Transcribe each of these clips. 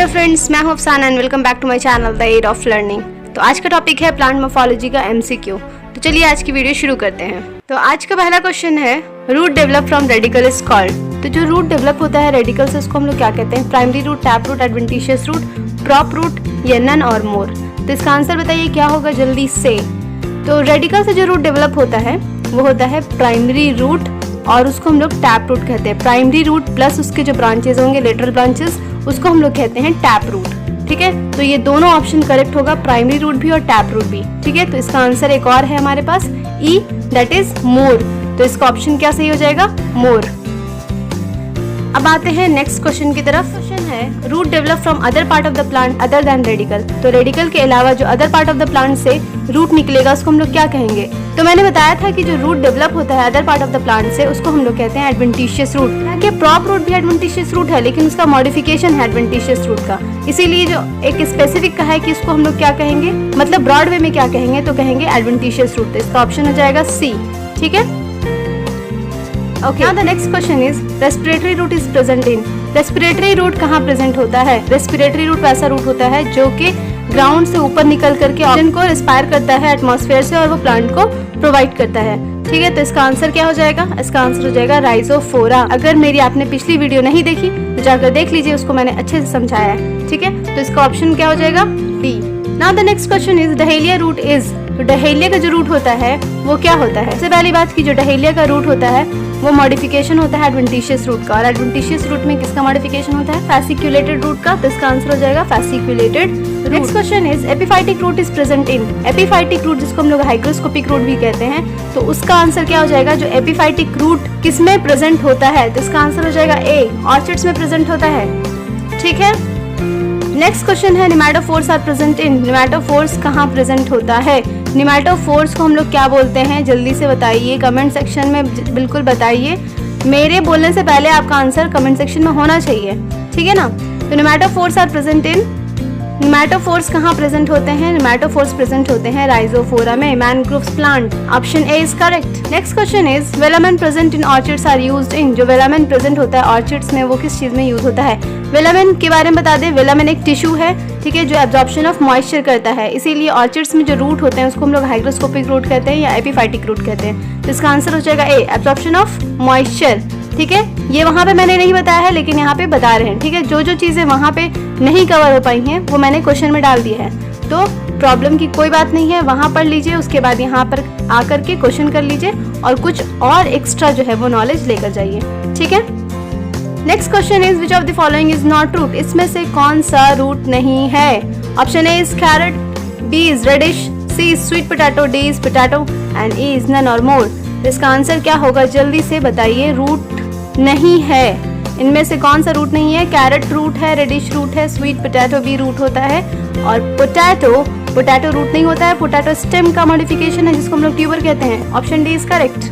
Hello friends, मैं हूं Afsana and welcome back to my channel the aid of learning. तो आज का टॉपिक है प्लांट मॉर्फोलॉजी का एमसीक्यू। तो चलिए आज की वीडियो शुरू करते हैं। तो आज का पहला क्वेश्चन है, root develop from radical is called. तो जो रूट डेवलप होता है रेडिकल से उसको हम लोग क्या कहते हैं? Primary root, tap root, adventitious root, prop root या नन और मोर। तो इसका आंसर बताइए क्या होगा जल्दी से। तो रेडिकल से जो रूट डेवलप होता है वो होता है प्राइमरी रूट और उसको हम लोग टैप रूट कहते हैं। प्राइमरी रूट प्लस उसके जो ब्रांचेस होंगे लेटरल ब्रांचेस उसको हम लोग कहते हैं टैप रूट। ठीक है, तो ये दोनों ऑप्शन करेक्ट होगा, प्राइमरी रूट भी और टैप रूट भी। ठीक है, तो इसका आंसर एक और है हमारे पास ई, दैट इज मोर। तो इसका ऑप्शन क्या सही हो जाएगा? मोर। अब आते हैं नेक्स्ट क्वेश्चन की तरफ। क्वेश्चन है, root develop from other part of the plant other than radical. तो रेडिकल के अलावा जो other part of the plant से रूट निकलेगा उसको हम लोग क्या कहेंगे? तो मैंने बताया था कि जो रूट डेवलप होता है other part of the plant से उसको हम लोग कहते हैं एडवेंटिशियस रूट। कि प्रॉप रूट भी एडवेंटिशियस रूट है लेकिन उसका मॉडिफिकेशन है एडवेंटिशियस रूट का, इसीलिए जो एक स्पेसिफिक का है कि उसको हम लोग क्या कहेंगे, मतलब ब्रॉड वे में क्या कहेंगे, तो कहेंगे एडवेंटिशियस रूट। तो इसका ऑप्शन हो जाएगा सी। ठीक है, okay. Now the next question is, respiratory root is present in. Respiratory root कहाँ प्रेजेंट होता है? रेस्पिरेटरी रूट वैसा रूट होता है जो कि ग्राउंड से ऊपर निकल करके ऑक्सीजन को रिस्पायर करता है एटमॉस्फेयर से और वो प्लांट को प्रोवाइड करता है। ठीक है, तो इसका आंसर क्या हो जाएगा? इसका आंसर हो जाएगा राइजोफोरा। अगर मेरी आपने पिछली वीडियो नहीं देखी तो जाकर देख लीजिए, उसको मैंने अच्छे से समझाया है। ठीक है, तो इसका ऑप्शन क्या हो जाएगा? B. Now the next question is, dahlia root is. तो डहेलिया का जो रूट होता है वो क्या होता है? सबसे पहली बात की जो डहेलिया का रूट होता है वो मॉडिफिकेशन होता है एडवेंटिशियस रूट का, और एडवेंटिशियस रूट में किसका मॉडिफिकेशन होता है? फैसिक्युलेटेड रूट का। तो इसका आंसर हो जाएगा fasciculated root. Next question is, epiphytic root is present in. Epiphytic root जिसको हम लोग हाइग्रोस्कोपिक रूट भी कहते हैं, तो उसका आंसर क्या हो जाएगा? जो एपिफाइटिक रूट किसमें प्रेजेंट होता है? तो इसका आंसर हो जाएगा ए, ऑर्चिड्स में प्रेजेंट होता है। ठीक है, नेक्स्ट क्वेश्चन है, निमैटोफोर्स आर प्रेजेंट इन। निमैटोफोर्स कहाँ प्रेजेंट होता है? निमैटोफोर्स को हम लोग क्या बोलते हैं? जल्दी से बताइए, कमेंट सेक्शन में बिल्कुल बताइए। मेरे बोलने से पहले आपका आंसर कमेंट सेक्शन में होना चाहिए, ठीक है ना। तो निमैटोफोर्स आर प्रेजेंट इन, निमैटोफोर्स कहाँ प्रेजेंट होते हैं? निमैटोफोर्स प्रेजेंट होते हैं राइजोफोरा में, mangroves plant. Option A is correct. Next question is, velamen present in orchids are used in. जो वेलामेन प्रेजेंट होता है ऑर्चिड्स में वो किस चीज में यूज होता है? वेलामेन के बारे में बता दें, वेलामेन एक टिश्यू है, ठीक है, जो एब्जॉर्प्शन ऑफ मॉइस्चर करता है, इसीलिए ऑर्चिड्स में जो रूट होते हैं उसको हम लोग हाइग्रोस्कोपिक रूट कहते हैं या एपिफाइटिक रूट कहते हैं। तो इसका आंसर हो जाएगा ए, एब्जॉर्प्शन ऑफ मॉइस्चर। ठीक है, ये वहाँ पे मैंने नहीं बताया है लेकिन यहाँ पे बता रहे हैं। ठीक है, जो जो चीजें वहाँ पे नहीं कवर हो पाई हैं वो मैंने क्वेश्चन में डाल दिया है, तो प्रॉब्लम की कोई बात नहीं है। वहाँ पढ़ लीजिए, उसके बाद यहाँ पर आकर के क्वेश्चन कर लीजिए और कुछ और एक्स्ट्रा जो है वो नॉलेज लेकर जाइए। ठीक है, next question is, which of the following is not root. इसमें से कौन सा रूट नहीं है? Option A is carrot, B is radish, C is sweet potato, D is potato and E is none और मोर। इसका आंसर क्या होगा जल्दी से बताइए। रूट नहीं है, इनमें से कौन सा रूट नहीं है? कैरेट रूट है, रेडिश रूट है, स्वीट पोटैटो भी रूट होता है और पोटैटो रूट नहीं होता है। पोटैटो स्टेम का मॉडिफिकेशन है जिसको हम लोग ट्यूबर कहते हैं। Option D is correct.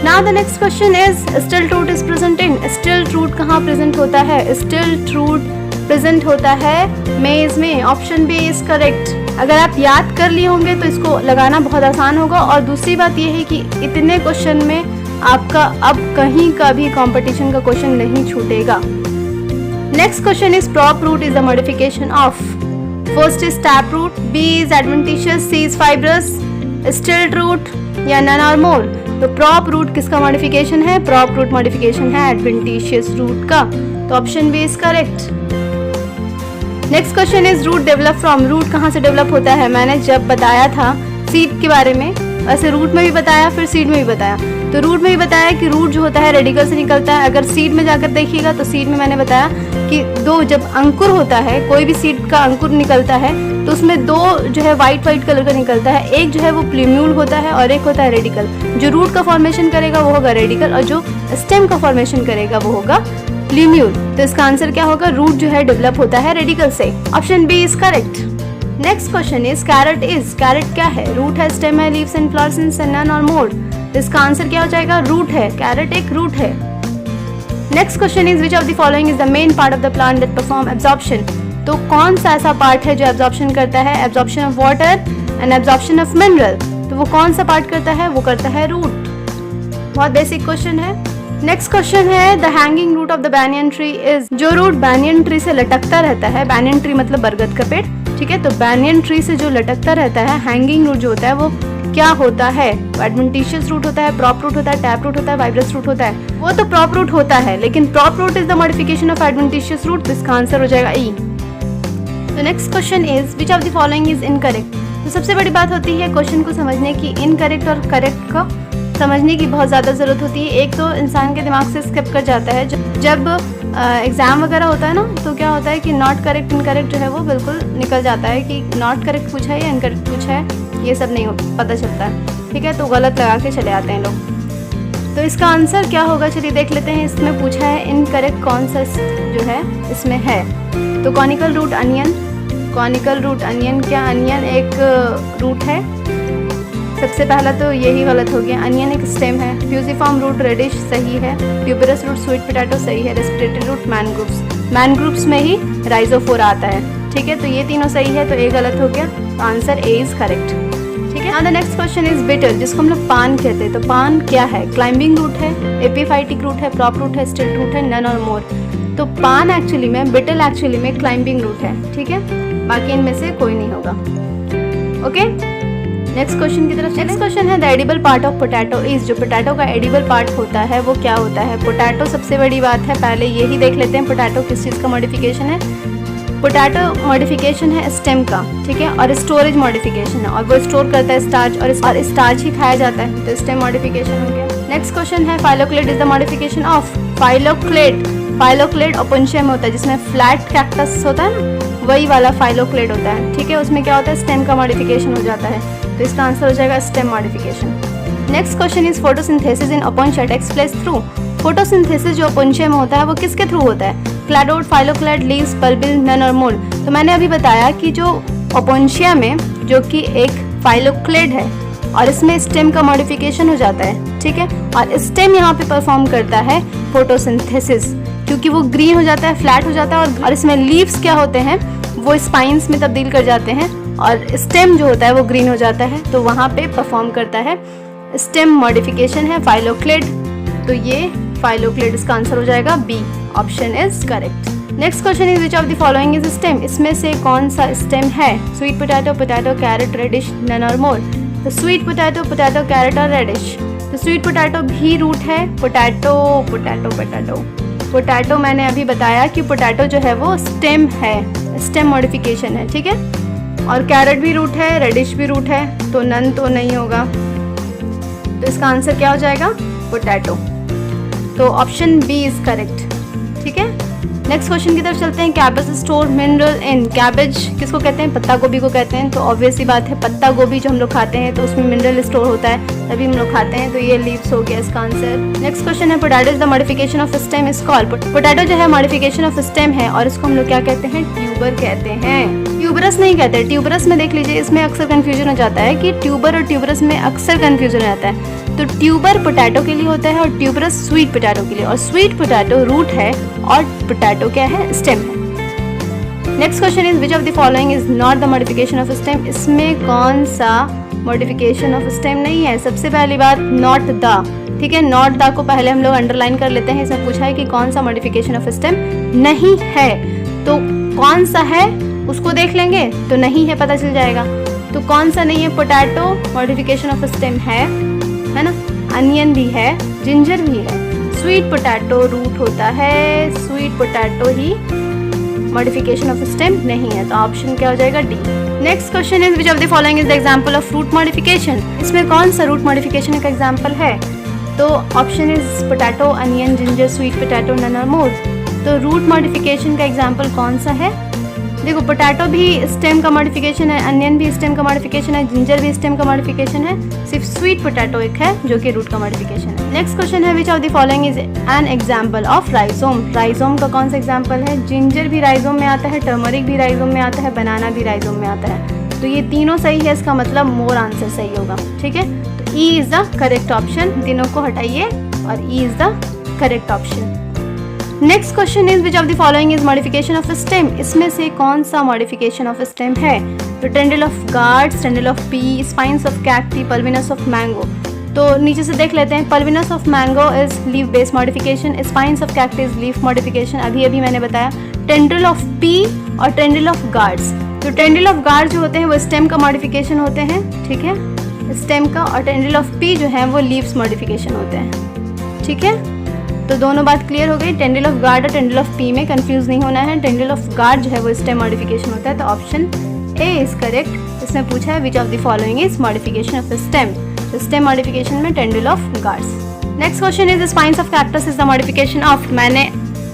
Now the next question is, stilt root is present in. Stilt root कहाँ प्रेजेंट होता है? स्टिल्ट रूट प्रेजेंट होता है मेज में। Option B is correct. अगर आप याद कर लिए होंगे तो इसको लगाना बहुत आसान होगा, और दूसरी बात यह है कि इतने क्वेश्चन में आपका अब कहीं का भी कंपटीशन का क्वेश्चन नहीं छूटेगा। Next question is, prop root is the modification of. First is tap root, B is adventitious, C is fibrous, stilt root या नन और मोर। तो प्रॉप रूट किसका मॉडिफिकेशन है? प्रॉप रूट मॉडिफिकेशन है adventitious root का। तो option B is correct. Next question is, root develop from. Root कहाँ से डेवलप होता है? मैंने जब बताया था सीड के बारे में, वैसे रूट में भी बताया फिर सीड में भी बताया। तो रूट में भी बताया कि रूट जो होता है रेडिकल से निकलता है। अगर सीड में जाकर देखिएगा तो सीड में मैंने बताया कि दो, जब अंकुर होता है, कोई भी सीड का अंकुर निकलता है तो उसमें दो जो है वाइट कलर का निकलता है। एक जो है वो प्ल्यूम्यूल होता है और एक होता है रेडिकल। जो रूट का फॉर्मेशन करेगा वो होगा रेडिकल और जो स्टेम का फॉर्मेशन करेगा वो होगा प्ल्यूम्यूल। तो इसका आंसर क्या होगा? रूट जो है डेवलप होता है रेडिकल से। Option B is correct. Next question is, carrot is. Carrot क्या है? रूट है, स्टेम है, leaves and flowers and none और मोर। इसका आंसर क्या हो जाएगा? रूट है, कैरेट एक रूट है। Next question is, which of the following is the main part of the plant that perform absorption. तो कौन सा ऐसा पार्ट है जो एब्जॉर्प्शन करता है? Absorption of water and absorption of mineral. तो वो कौन सा पार्ट करता है? वो करता है रूट। बहुत बेसिक क्वेश्चन है। नेक्स्ट क्वेश्चन है the hanging root of the banyan tree is, जो रूट बैनियन ट्री से लटकता रहता है, बैनियन ट्री मतलब बरगद का पेड़, ठीक है, तो बैनियन ट्री से जो लटकता रहता है हैंगिंग रूट जो होता है वो क्या होता है? एडवेंटिशियस रूट होता है, प्रॉप रूट होता है, टैप रूट होता है, वाइब्रस रूट होता है? वो तो प्रॉप रूट होता है, लेकिन prop root is the modification of adventitious root, तो इसका आंसर हो जाएगा E. The next question is which of the following is incorrect. तो सबसे बड़ी बात होती है क्वेश्चन को समझने की, इनकरेक्ट और करेक्ट को समझने की बहुत ज़्यादा ज़रूरत होती है। एक तो इंसान के दिमाग से स्किप कर जाता है, जब एग्ज़ाम वगैरह होता है ना, तो क्या होता है कि नॉट करेक्ट इनकरेक्ट जो है वो बिल्कुल निकल जाता है कि नॉट करेक्ट पूछा है या इनकरेक्ट पूछा है, ये सब नहीं पता चलता है, ठीक है, तो गलत लगा के चले आते हैं लोग। तो इसका आंसर क्या होगा, चलिए देख लेते हैं। इसमें पूछा है इनकरेक्ट कौन सा जो है इसमें है, तो conical root onion, conical root onion, क्या अनियन एक रूट है? सबसे पहला तो यही गलत हो गया, अनियन एक स्टेम है। फ्यूजिफॉर्म रूट रेडिश सही है, ट्यूबरस रूट स्वीट पोटैटो सही है, रेस्पिरेटरी रूट मैनग्रूव्स में ही राइजोफोर आता है, ठीक है, तो ये तीनों सही है, तो ए गलत हो गया, तो आंसर ए इज करेक्ट, ठीक है। The next question is bitter, जिसको हम लोग पान कहते हैं, तो पान क्या है? क्लाइंबिंग रूट है, एपीफाइटिक रूट है, प्रॉप रूट है, स्टिल्ट रूट है, नन और मोर। तो पान एक्चुअली में, बिटल एक्चुअली में क्लाइंबिंग रूट है, ठीक है, बाकी इनमें से कोई नहीं होगा। ओके, नेक्स्ट क्वेश्चन की तरफ। नेक्स्ट क्वेश्चन है the edible part of potato is, जो पोटैटो का एडिबल पार्ट होता है वो क्या होता है? पोटैटो सबसे बड़ी बात है, पहले यही देख लेते हैं पोटैटो किस चीज़ का मॉडिफिकेशन है। पोटैटो मॉडिफिकेशन है स्टेम का, ठीक है, और स्टोरेज मॉडिफिकेशन है, और वो स्टोर करता है स्टार्च, और स्टार्च ही खाया जाता है, तो स्टेम मॉडिफिकेशन हो गया। नेक्स्ट क्वेश्चन है phylloclade is the modification of. Phylloclade, phylloclade Opuntia में होता है, जिसमें फ्लैट कैक्टस होता है ना, वही वाला फाइलोक्लेड होता है, ठीक है, उसमें क्या होता है, स्टेम का मॉडिफिकेशन हो जाता है, तो इसका आंसर हो जाएगा stem modification. Next question is photosynthesis in opuntia takes place through. Photosynthesis जो ओपनशिया में होता है वो किसके थ्रू होता है? Cladode, phylloclade, leaves, bulbil, none और मोल। तो मैंने अभी बताया कि जो ओपनशिया में, जो कि एक फाइलोक्लेड है और इसमें स्टेम का मॉडिफिकेशन हो जाता है, ठीक है, और स्टेम यहाँ पे परफॉर्म करता है फोटोसिंथेसिस, क्योंकि वो ग्रीन हो जाता है, फ्लैट हो जाता है, और इसमें लीव्स क्या होते हैं, वो स्पाइन्स में तब्दील कर जाते हैं, और स्टेम जो होता है वो ग्रीन हो जाता है, तो वहाँ पे परफॉर्म करता है स्टेम मॉडिफिकेशन है फाइलोक्लेड, तो ये फाइलोक्लेड इसका आंसर हो जाएगा B, option is correct. Next question is which of the following is stem, इसमें से कौन सा स्टेम है? Sweet potato, potato, carrot, radish, none और मोर। तो स्वीट पोटैटो, पोटैटो, कैरेट और रेडिश, तो स्वीट पोटैटो भी रूट है, पोटैटो पोटैटो पोटैटो पोटैटो मैंने अभी बताया कि पोटैटो जो है वो स्टेम है, स्टेम मॉडिफिकेशन है, ठीक है, और कैरेट भी रूट है, रेडिश भी रूट है, तो नन तो नहीं होगा, तो इसका आंसर क्या हो जाएगा? पोटैटो, तो ऑप्शन बी इज करेक्ट, ठीक है। नेक्स्ट क्वेश्चन की तरफ चलते हैं। कैबेज स्टोर मिनरल इन, कैबेज किसको कहते हैं? पत्ता गोभी को कहते हैं, तो ऑब्वियस सी बात है पत्ता गोभी जो हम लोग खाते हैं तो उसमें मिनरल स्टोर होता है, तभी हम लोग खाते हैं, तो ये लीव्स हो गया इसका आंसर। नेक्स्ट क्वेश्चन है potato is the modification of stem is called. Potato जो है मॉडिफिकेशन ऑफ स्टेम है और इसको हम लोग क्या कहते हैं? ट्यूबर कहते हैं, ट्यूबरस नहीं कहते। ट्यूबरस में देख लीजिए, इसमें अक्सर कंफ्यूजन हो जाता है कि ट्यूबर और ट्यूबरस में अक्सर कंफ्यूजन हो जाता है। तो ट्यूबर पोटैटो के लिए होता है और ट्यूबरस स्वीट पोटैटो के लिए, और स्वीट पोटैटो रूट है और पोटैटो क्या है? स्टेम है। Next question is which of the following is not the modification of stem, इसमें कौन सा मॉडिफिकेशन ऑफ स्टेम नहीं है? सबसे पहली बात नॉट द, ठीक है, नॉट द को पहले हम लोग अंडरलाइन कर लेते हैं। इसमें पूछा है कि कौन सा मॉडिफिकेशन ऑफ स्टेम नहीं है, तो कौन सा है उसको देख लेंगे, तो नहीं है पता चल जाएगा। तो कौन सा नहीं है? पोटैटो मॉडिफिकेशन ऑफ स्टेम है ना, अनियन भी है, जिंजर भी है। स्वीट पोटैटो रूट होता है, स्वीट पोटैटो ही मॉडिफिकेशन ऑफ स्टेम नहीं है, तो ऑप्शन क्या हो जाएगा? D. Next question is which of the following is the example of root modification, इसमें कौन सा रूट मॉडिफिकेशन का एग्जांपल है? तो option is potato, onion, ginger, sweet potato, none और मोर। तो रूट मॉडिफिकेशन का एग्जांपल कौन सा है? देखो, पोटैटो भी स्टेम का मॉडिफिकेशन है, अनियन भी स्टेम का मॉडिफिकेशन है, जिंजर भी स्टेम का मॉडिफिकेशन है, सिर्फ स्वीट पोटैटो एक है जो कि रूट का मॉडिफिकेशन है। नेक्स्ट क्वेश्चन है which of the following is an example of rhizome, rhizome का कौन सा एग्जांपल है? जिंजर भी राइजोम में आता है, टर्मरिक भी राइजोम में आता है, बनाना भी राइजोम में आता है, तो ये तीनों सही है, इसका मतलब मोर आंसर सही होगा, ठीक है। तो E is the correct option, तीनों को हटाइए और E is the correct option. Next question is which of the following is modification of stem, इसमें से कौन सा मॉडिफिकेशन ऑफ स्टेम है? तो tendril of gourds, tendril of pea, spines of cacti, pulvinus of mango. तो नीचे से देख लेते हैं। Pulvinus of mango is leaf based modification, spines of cactus leaf modification, अभी मैंने बताया। टेंड्रिल ऑफ पी और टेंड्रिल ऑफ गार्ड्स, तो टेंड्रिल ऑफ गार्ड जो होते हैं वो स्टेम का मॉडिफिकेशन होते हैं, ठीक है, स्टेम का, और टेंड्रिल ऑफ पी जो है वो लीव्स मॉडिफिकेशन होते हैं, ठीक है। तो दोनों बात क्लियर हो गई। टेंड्रिल ऑफ गार्ड और टेंड्रिल ऑफ पी में कंफ्यूज नहीं होना है। टेंड्रिल ऑफ गार्ड जो है वो स्टेम मॉडिफिकेशन होता है, तो ऑप्शन ए इज करेक्ट। इसमें पूछा है which of the following is modification of stem, तो स्टेम मॉडिफिकेशन में tendril of guards. Next question is spines of cactus is the modification of, मैंने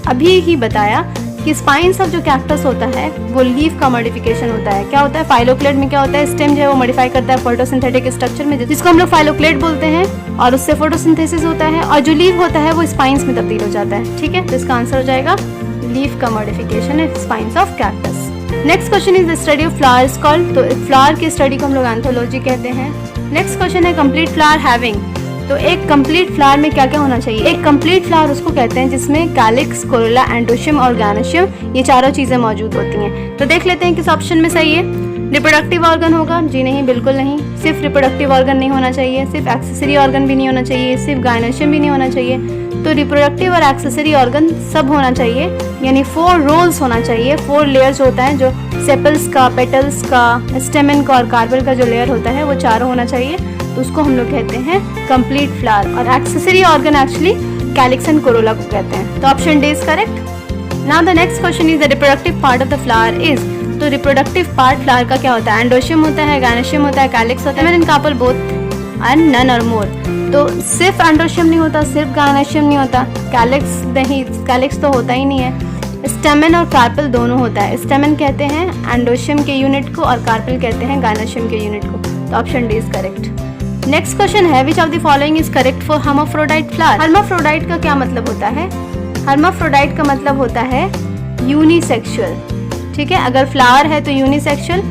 अभी ही बताया कि स्पाइन्स ऑफ जो कैक्टस होता है वो लीफ का मॉडिफिकेशन होता है। क्या होता है, फाइलोक्लेड में क्या होता है, स्टेम जो है वो मॉडिफाई करता है फोटोसिंथेटिक स्ट्रक्चर में, जिसको हम लोग फाइलोक्लेड बोलते हैं, और उससे फोटोसिंथेसिस होता है, और जो लीफ होता है वो स्पाइन्स में तब्दील हो जाता है, ठीक है। तो इसका आंसर हो जाएगा लीफ का मॉडिफिकेशन है spines of cactus. Next question is the study of flowers called, तो फ्लावर की स्टडी को हम लोग एंथोलॉजी कहते हैं। नेक्स्ट क्वेश्चन है कंप्लीट फ्लावर हैविंग, तो एक कंप्लीट फ्लावर में क्या क्या होना चाहिए। एक कंप्लीट फ्लावर उसको कहते हैं जिसमें कैलिक्स, कोरोला, एंडोशियम और गैनोशियम, ये चारों चीजें मौजूद होती हैं। तो देख लेते हैं किस ऑप्शन में सही है। रिप्रोडक्टिव ऑर्गन होगा, जी नहीं, बिल्कुल नहीं। सिर्फ रिप्रोडक्टिव ऑर्गन नहीं होना चाहिए, सिर्फ एक्सेसरी ऑर्गन भी नहीं होना चाहिए, सिर्फ गायनेशियम भी नहीं होना चाहिए। तो रिप्रोडक्टिव और एक्सेसरी ऑर्गन सब होना चाहिए, यानी 4 रोल्स होना चाहिए। 4 लेयर्स होता है, जो सेपल्स का, पेटल्स का, स्टेमन का और कार्पेल का जो लेयर होता है वो चारों होना चाहिए, तो उसको हम लोग कहते हैं कंप्लीट फ्लावर। और accessory organ actually calyx and Corolla को कहते हैं, तो option D is correct. Now the next question is the reproductive part of the flower is, तो रिप्रोडक्टिव पार्ट फ्लावर का क्या होता है, एंडोशियम होता है, गैनोशियम होता है, कैलिक्स होता है, and carpel both and none और मोर। तो सिर्फ एंडोशियम नहीं होता, सिर्फ गैनोशियम नहीं होता, कैलिक्स नहीं, कैलिक्स तो होता ही नहीं है। स्टेमन और कार्पेल दोनों होता है। स्टेमन कहते हैं एंडोशियम के यूनिट को और कार्पेल कहते हैं गैनोशियम के यूनिट को, तो option D is correct. Next question है which of the following is correct for hermaphrodite flower. Hermaphrodite का क्या मतलब होता है, हर्माफ्रोडाइट का मतलब होता है यूनिसेक्सुअल, ठीक है। अगर फ्लावर है तो यूनिसेक्सुअल,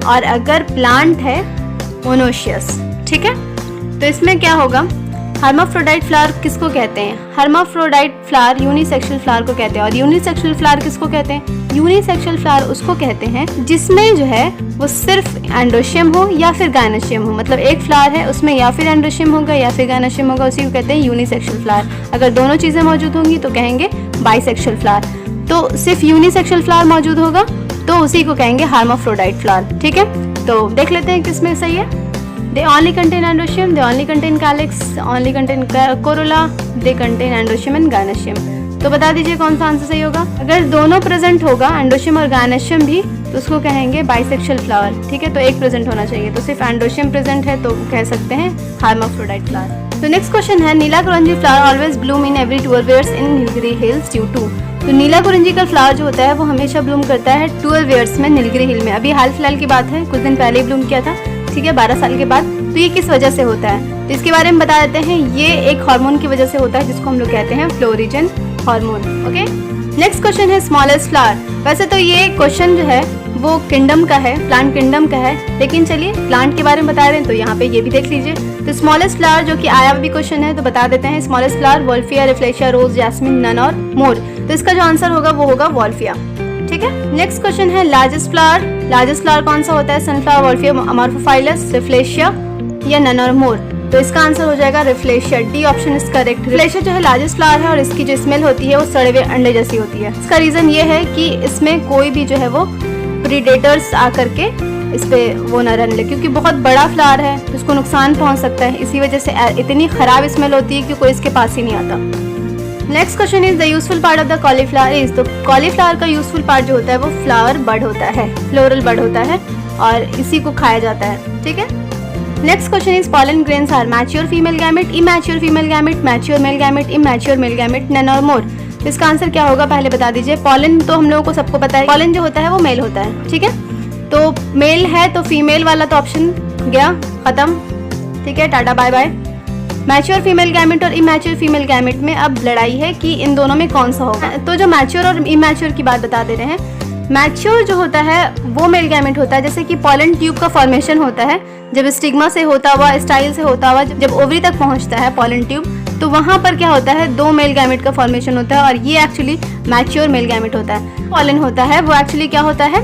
और अगर प्लांट है मोनोशियस, ठीक है। तो इसमें क्या होगा, हर्माफ्रोडाइट फ्लावर किसको कहते हैं, हर्माफ्रोडाइट फ्लावर यूनिसेक्सुअल फ्लावर को कहते हैं। और यूनिसेक्सुअल फ्लावर किसको कहते हैं, यूनिसेक्सुअल फ्लावर उसको कहते हैं जिसमें जो है वो सिर्फ एंडोशियम हो या फिर गायनेशियम हो, मतलब एक फ्लावर है उसमें या फिर एंडोशियम होगा या फिर गायनेशियम होगा, उसी को कहते हैं यूनिसेक्सुअल फ्लावर। अगर दोनों चीजें मौजूद होंगी तो कहेंगे बाइसेक्सुअल फ्लावर। तो सिर्फ यूनिसेक्सुअल फ्लावर मौजूद होगा तो उसी को कहेंगे हर्माफ्रोडाइट फ्लावर, ठीक है। तो देख लेते हैं किसमें सही है। They only contain endosperm, they only contain calyx, only contain corolla, they contain endosperm and gynoecium। तो बता दीजिए कौन सा आंसर सही होगा। अगर दोनों प्रेजेंट होगा, एंडोशियम और गायनेशियम भी, तो उसको कहेंगे बाइसेक्सुअल फ्लावर, ठीक है। तो एक प्रेजेंट होना चाहिए, तो सिर्फ एंडोशियम प्रेजेंट है तो कह सकते हैं हर्माफ्रोडाइट फ्लावर। तो नेक्स्ट क्वेश्चन है Neela Kurinji flower always bloom in every 12 years in Nilgiri hills due to. तो नीला कुरंजी का फ्लावर जो होता है वो हमेशा ब्लूम करता है 12 ईयर्स में नीलगिरी हिल में। अभी हाल फिलहाल की बात है, कुछ दिन पहले ही ब्लूम किया था, ठीक है, 12 साल के बाद। तो ये किस वजह से होता है, तो इसके बारे में बता देते हैं। ये एक हार्मोन की वजह से होता है जिसको हम लोग कहते हैं florigen hormone, okay. Next question है स्मॉलेस्ट फ्लावर। वैसे तो ये क्वेश्चन जो है वो किंगडम का है, प्लांट किंगडम का है, लेकिन चलिए प्लांट के बारे में बता रहे हैं तो यहाँ पे ये भी देख लीजिए। तो स्मॉलेस्ट फ्लावर जो कि आया भी क्वेश्चन है तो बता देते हैं। स्मॉलेस्ट फ्लावर वोल्फिया, रिफ्लेशिया, रोज, जैस्मिन, नन और मोर। तो इसका जो आंसर होगा वो होगा वोल्फिया, ठीक है। नेक्स्ट क्वेश्चन है लार्जेस्ट फ्लावर। लार्जेस्ट फ्लावर कौन सा होता है, सनफ्लावर, वोल्फिया, अमॉर्फोफाइलस, रिफ्लेशिया या नन और मोर। तो इसका आंसर हो जाएगा रिफ्लेशिया, डी ऑप्शन इज करेक्ट। रिफ्लेशिया जो है लार्जेस्ट फ्लावर है और इसकी जो स्मेल होती है वो सड़े हुए अंडे जैसी होती है। इसका रीजन ये है कि इसमें कोई भी जो है वो प्रीडेटर्स आकर के इस पे वो न रहने लगे, क्योंकि बहुत बड़ा फ्लावर है तो उसको नुकसान पहुंच सकता है। इसी वजह से इतनी खराब स्मेल होती है कि कोई इसके पास ही नहीं आता। Next question is the useful part of the cauliflower is. तो कॉलीफ्लावर का यूजफुल पार्ट जो होता है वो फ्लावर बड होता है, फ्लोरल बड होता है, और इसी को खाया जाता है, ठीक है। Next question is pollen grains are mature female gamete, immature female gamete, mature male gamete, immature male gamete, none और मोर। इसका आंसर क्या होगा पहले बता दीजिए। पॉलन तो हम लोगों को सबको पता है, पॉलन जो होता है वो मेल होता है, ठीक है। तो मेल है तो फीमेल वाला तो ऑप्शन गया खत्म, ठीक है, tata bye bye. Mature female gamete और इमैच्योर फीमेल गैमेट में अब लड़ाई है कि इन दोनों में कौन सा होगा। तो जो मैच्योर और इमैच्योर की बात बता दे रहे हैं। मैच्योर जो होता है वो मेल गैमेट होता है, जैसे कि पॉलन ट्यूब का फॉर्मेशन होता है जब स्टिग्मा से होता हुआ, स्टाइल से होता हुआ जब ओवरी तक पहुंचता है पॉलन ट्यूब, तो वहां पर क्या होता है 2 मेल गैमेट का फॉर्मेशन होता है और ये एक्चुअली मैच्योर मेल गैमेट होता है। पॉलन होता है वो एक्चुअली क्या होता है,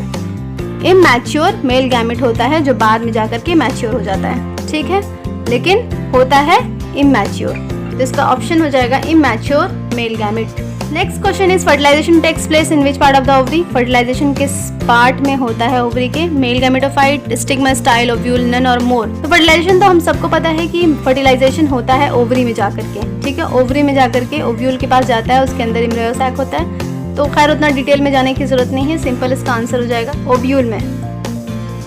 इमैच्योर मेल गैमेट होता है जो बाद में जाकर के मैच्योर हो जाता है, ठीक है। लेकिन होता है इमैच्योर। तो इसका ऑप्शन हो जाएगा immature male gamete. Next question is fertilisation takes place in which part of the ovary. Fertilisation किस पार्ट में होता है ओवरी के? Male gametophyte, stigma, style, ovule, none और मोर। तो फर्टिलाइजेशन तो हम सबको पता है कि फर्टिलाइजेशन होता है ओवरी में जाकर के, ठीक है। ओवरी में जाकर के ओव्यूल के पास जाता है, उसके अंदर एम्ब्रियो सैक होता है। तो खैर उतना डिटेल में जाने की जरूरत नहीं है, सिंपल इसका आंसर हो जाएगा ओव्यूल में।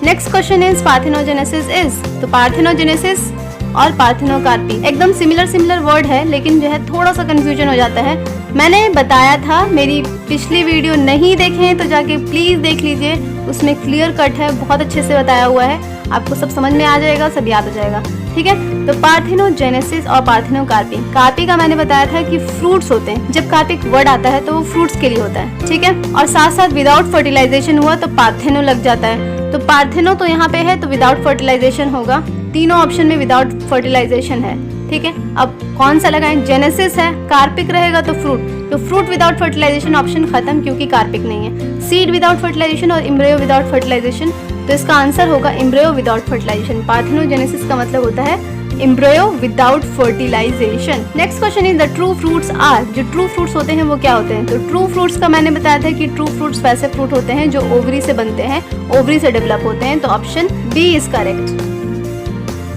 Next question is parthenogenesis is. तो पार्थेनोजेनेसिस और पार्थेनोकार्पी एकदम सिमिलर वर्ड है, लेकिन जो है थोड़ा सा कंफ्यूजन हो जाता है। मैंने बताया था, मेरी पिछली वीडियो नहीं देखे हैं तो जाके प्लीज देख लीजिए, उसमें क्लियर कट है, बहुत अच्छे से बताया हुआ है, आपको सब समझ में आ जाएगा, सब याद हो जाएगा, ठीक है। तो पार्थेनोजेनेसिस और पार्थेनोकार्पी। कार्पी का मैंने बताया था कि फ्रूट्स होते हैं, जब कार्पिक वर्ड आता है तो वो फ्रूट्स के लिए होता है, ठीक है। और साथ साथ विदाउट फर्टिलाइजेशन हुआ तो पार्थेनो लग जाता है। तो पार्थेनो तो यहाँ पे है तो विदाउट फर्टिलाइजेशन होगा, तीनों ऑप्शन में विदाउट फर्टिलाइजेशन है, ठीक है। अब कौन सा लगाएं? जेनेसिस है, कार्पिक रहेगा तो फ्रूट, तो फ्रूट विदाउट फर्टिलाइजेशन ऑप्शन खत्म क्योंकि कार्पिक नहीं है। सीड विदाउट फर्टिलाइजेशन और एम्ब्रियो विदाउट फर्टिलाइजेशन, तो इसका आंसर होगा एम्ब्रियो विदाउट फर्टिलाइजेशन। पार्थेनोजेनेसिस का मतलब होता है embryo without fertilisation. Next question is the true fruits are. जो ट्रू फ्रूट्स होते हैं वो क्या होते हैं? तो ट्रू फ्रूट्स का मैंने बताया था कि ट्रू फ्रूट्स वैसे फ्रूट होते हैं जो ओवरी से बनते हैं, ओवरी से डेवलप होते हैं, तो option B is correct.